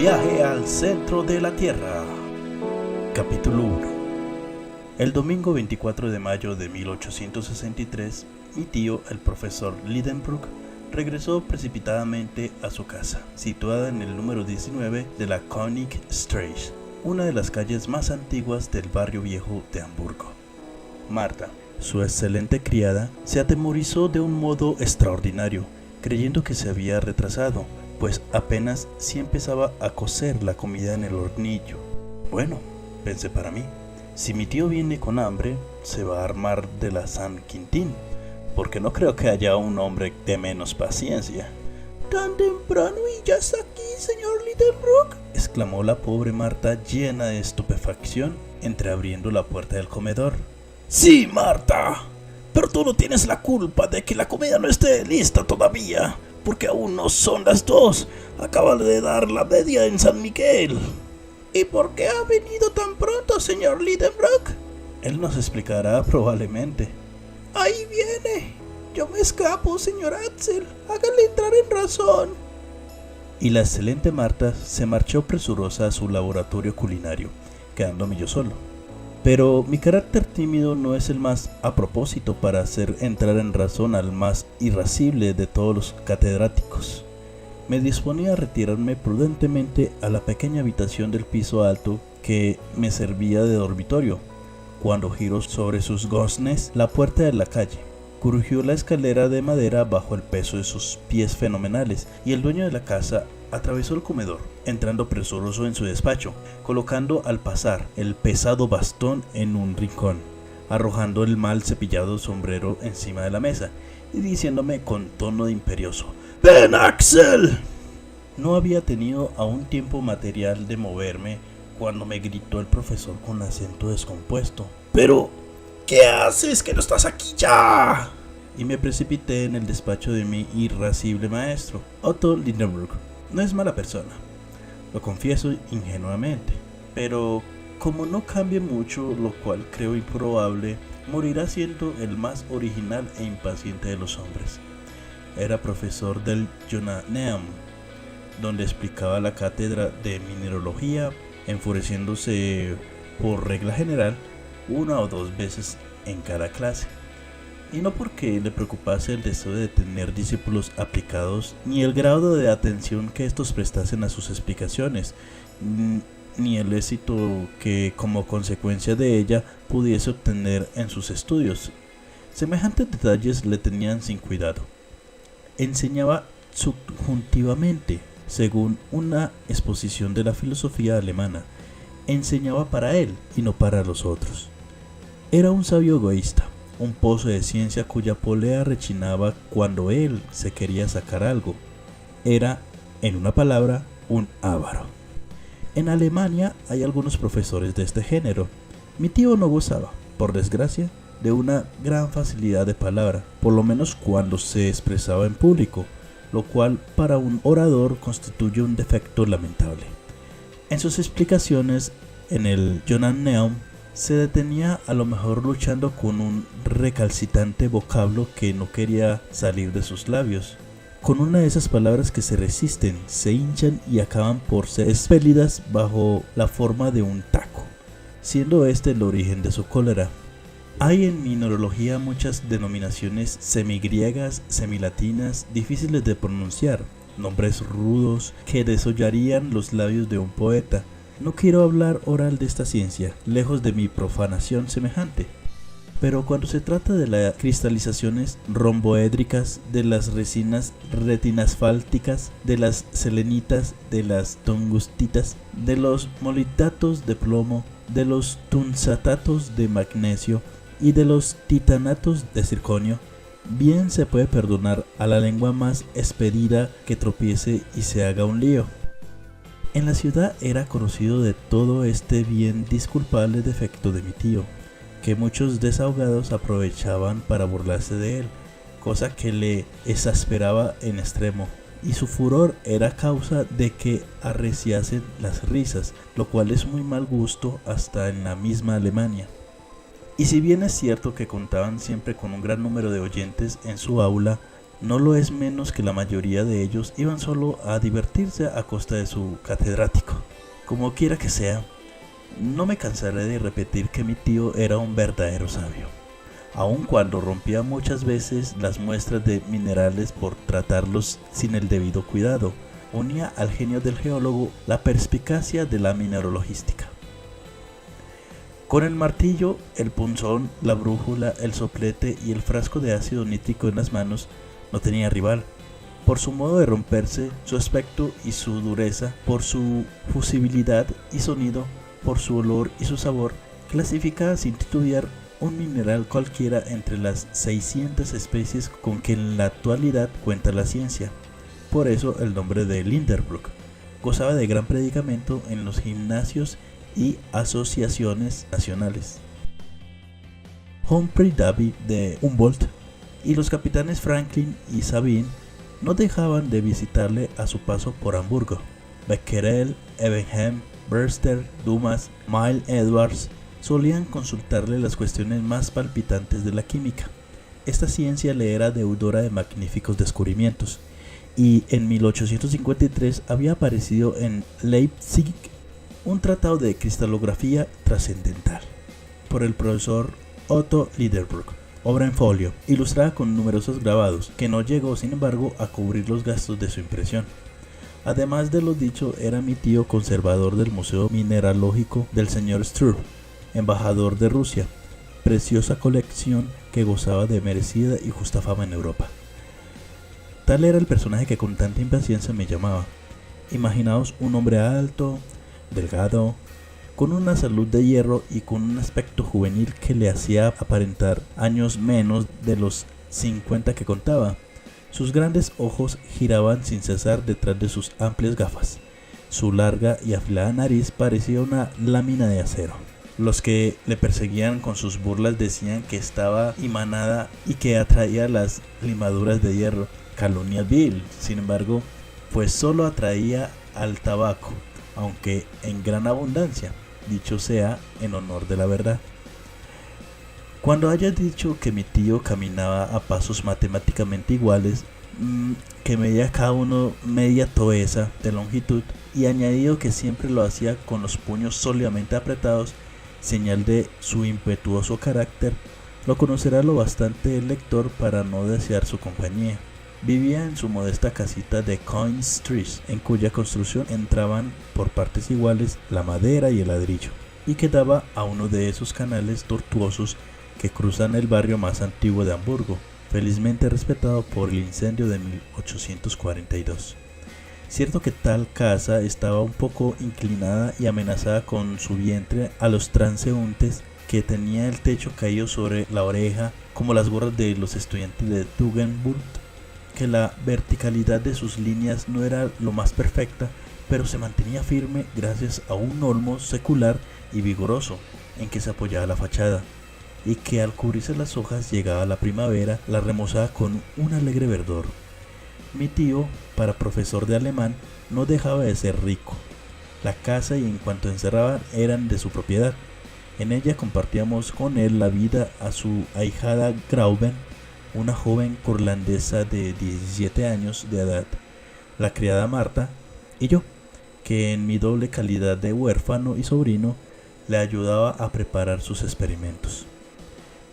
Viaje al centro de la Tierra. Capítulo 1. El domingo 24 de mayo de 1863, mi tío, el profesor Lidenbrock, regresó precipitadamente a su casa, situada en el número 19 de la Königstraße, una de las calles más antiguas del barrio viejo de Hamburgo. Marta, su excelente criada, se atemorizó de un modo extraordinario, creyendo que se había retrasado, pues apenas si empezaba a cocer la comida en el hornillo. Bueno, pensé para mí, si mi tío viene con hambre, se va a armar de la San Quintín, porque no creo que haya un hombre de menos paciencia. «¿Tan temprano y ya está aquí, señor Lidenbrock?», exclamó la pobre Marta llena de estupefacción, entreabriendo la puerta del comedor. «Sí, Marta, pero tú no tienes la culpa de que la comida no esté lista todavía, porque aún no son las 2. Acaba de dar la media en San Miguel». «¿Y por qué ha venido tan pronto, señor Lidenbrock?». «Él nos explicará probablemente». «Ahí viene. Yo me escapo, señor Axel. Hágale entrar en razón». Y la excelente Marta se marchó presurosa a su laboratorio culinario, quedándome yo solo. Pero mi carácter tímido no es el más a propósito para hacer entrar en razón al más irascible de todos los catedráticos. Me disponía a retirarme prudentemente a la pequeña habitación del piso alto que me servía de dormitorio, cuando giró sobre sus goznes la puerta de la calle. Crujió la escalera de madera bajo el peso de sus pies fenomenales, y el dueño de la casa atravesó el comedor, entrando presuroso en su despacho, colocando al pasar el pesado bastón en un rincón, arrojando el mal cepillado sombrero encima de la mesa, y diciéndome con tono de imperioso: «¡Ven, Axel!». No había tenido aún tiempo material de moverme cuando me gritó el profesor con acento descompuesto: «¿Pero qué haces, que no estás aquí ya?». Y me precipité en el despacho de mi irascible maestro. Otto Lidenbrock no es mala persona, lo confieso ingenuamente, pero como no cambie mucho, lo cual creo improbable, morirá siendo el más original e impaciente de los hombres. Era profesor del Johanneum, donde explicaba la cátedra de mineralogía, enfureciéndose por regla general 1 o 2 veces en cada clase, y no porque le preocupase el deseo de tener discípulos aplicados, ni el grado de atención que estos prestasen a sus explicaciones, ni el éxito que como consecuencia de ella pudiese obtener en sus estudios. Semejantes detalles le tenían sin cuidado. Enseñaba subjuntivamente, según una exposición de la filosofía alemana. Enseñaba para él y no para los otros. Era un sabio egoísta, un pozo de ciencia cuya polea rechinaba cuando él se quería sacar algo. Era, en una palabra, un avaro. En Alemania hay algunos profesores de este género. Mi tío no gozaba, por desgracia, de una gran facilidad de palabra, por lo menos cuando se expresaba en público, lo cual para un orador constituye un defecto lamentable. En sus explicaciones en el Johanneum se detenía a lo mejor luchando con un recalcitrante vocablo que no quería salir de sus labios, con una de esas palabras que se resisten, se hinchan y acaban por ser expelidas bajo la forma de un taco, siendo este el origen de su cólera. Hay en mineralogía muchas denominaciones semigriegas, semilatinas, difíciles de pronunciar, nombres rudos que desollarían los labios de un poeta. No quiero hablar oral de esta ciencia, lejos de mi profanación semejante. Pero cuando se trata de las cristalizaciones romboédricas, de las resinas retinasfálticas, de las selenitas, de las tungustitas, de los molibdatos de plomo, de los tungsatatos de magnesio y de los titanatos de circonio, bien se puede perdonar a la lengua más expedida que tropiece y se haga un lío. En la ciudad era conocido de todo este bien disculpable defecto de mi tío, que muchos desahogados aprovechaban para burlarse de él, cosa que le exasperaba en extremo, y su furor era causa de que arreciasen las risas, lo cual es muy mal gusto hasta en la misma Alemania. Y si bien es cierto que contaban siempre con un gran número de oyentes en su aula, no lo es menos que la mayoría de ellos iban solo a divertirse a costa de su catedrático. Como quiera que sea, no me cansaré de repetir que mi tío era un verdadero sabio, aun cuando rompía muchas veces las muestras de minerales por tratarlos sin el debido cuidado. Unía al genio del geólogo la perspicacia de la mineralogística. Con el martillo, el punzón, la brújula, el soplete y el frasco de ácido nítrico en las manos, no tenía rival. Por su modo de romperse, su aspecto y su dureza, por su fusibilidad y sonido, por su olor y su sabor, clasificaba sin titubear un mineral cualquiera entre las 600 especies con que en la actualidad cuenta la ciencia. Por eso el nombre de Lindenbrook. Gozaba de gran predicamento en los gimnasios y asociaciones nacionales. Humphrey Davy de Humboldt y los capitanes Franklin y Sabine no dejaban de visitarle a su paso por Hamburgo. Becquerel, Evenhem, Brewster, Dumas, Milne Edwards solían consultarle las cuestiones más palpitantes de la química. Esta ciencia le era deudora de magníficos descubrimientos, y en 1853 había aparecido en Leipzig un tratado de cristalografía trascendental por el profesor Otto Lidenbrock, obra en folio, ilustrada con numerosos grabados, que no llegó sin embargo a cubrir los gastos de su impresión. Además de lo dicho, era mi tío conservador del Museo Mineralógico del Sr. Struve, embajador de Rusia, preciosa colección que gozaba de merecida y justa fama en Europa. Tal era el personaje que con tanta impaciencia me llamaba. Imaginaos un hombre alto, delgado, con una salud de hierro y con un aspecto juvenil que le hacía aparentar años menos de los 50 que contaba. Sus grandes ojos giraban sin cesar detrás de sus amplias gafas. Su larga y afilada nariz parecía una lámina de acero. Los que le perseguían con sus burlas decían que estaba imanada y que atraía las limaduras de hierro. Calumnias vil, sin embargo, pues solo atraía al tabaco, aunque en gran abundancia, dicho sea en honor de la verdad. Cuando haya dicho que mi tío caminaba a pasos matemáticamente iguales, que medía cada uno media toesa de longitud, y añadido que siempre lo hacía con los puños sólidamente apretados, señal de su impetuoso carácter, lo conocerá lo bastante el lector para no desear su compañía. Vivía en su modesta casita de Coin Street, en cuya construcción entraban por partes iguales la madera y el ladrillo, y que daba a uno de esos canales tortuosos que cruzan el barrio más antiguo de Hamburgo, felizmente respetado por el incendio de 1842. Cierto que tal casa estaba un poco inclinada y amenazada con su vientre a los transeúntes, que tenía el techo caído sobre la oreja como las gorras de los estudiantes de Tugendburg, que la verticalidad de sus líneas no era lo más perfecta, pero se mantenía firme gracias a un olmo secular y vigoroso en que se apoyaba la fachada, y que al cubrirse las hojas llegaba la primavera, la remozaba con un alegre verdor. Mi tío, para profesor de alemán, no dejaba de ser rico. La casa y en cuanto encerraban eran de su propiedad. En ella compartíamos con él la vida a su ahijada Grauben, una joven curlandesa de 17 años de edad, la criada Marta, y yo, que en mi doble calidad de huérfano y sobrino, le ayudaba a preparar sus experimentos.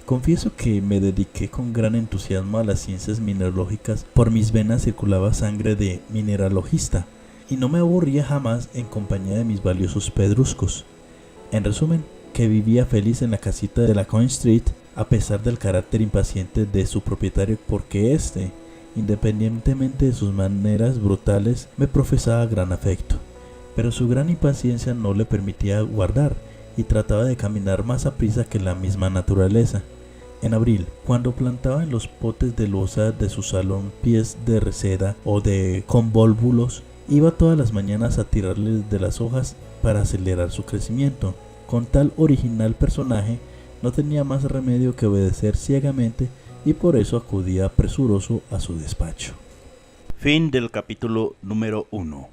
Confieso que me dediqué con gran entusiasmo a las ciencias mineralógicas. Por mis venas circulaba sangre de mineralogista, y no me aburría jamás en compañía de mis valiosos pedruscos. En resumen, que vivía feliz en la casita de la Coin Street, a pesar del carácter impaciente de su propietario, porque éste, independientemente de sus maneras brutales, me profesaba gran afecto. Pero su gran impaciencia no le permitía guardar, y trataba de caminar más aprisa que la misma naturaleza. En abril, cuando plantaba en los potes de loza de su salón pies de reseda o de convólvulos, iba todas las mañanas a tirarles de las hojas para acelerar su crecimiento. Con tal original personaje, no tenía más remedio que obedecer ciegamente, y por eso acudía presuroso a su despacho. Fin del capítulo número 1.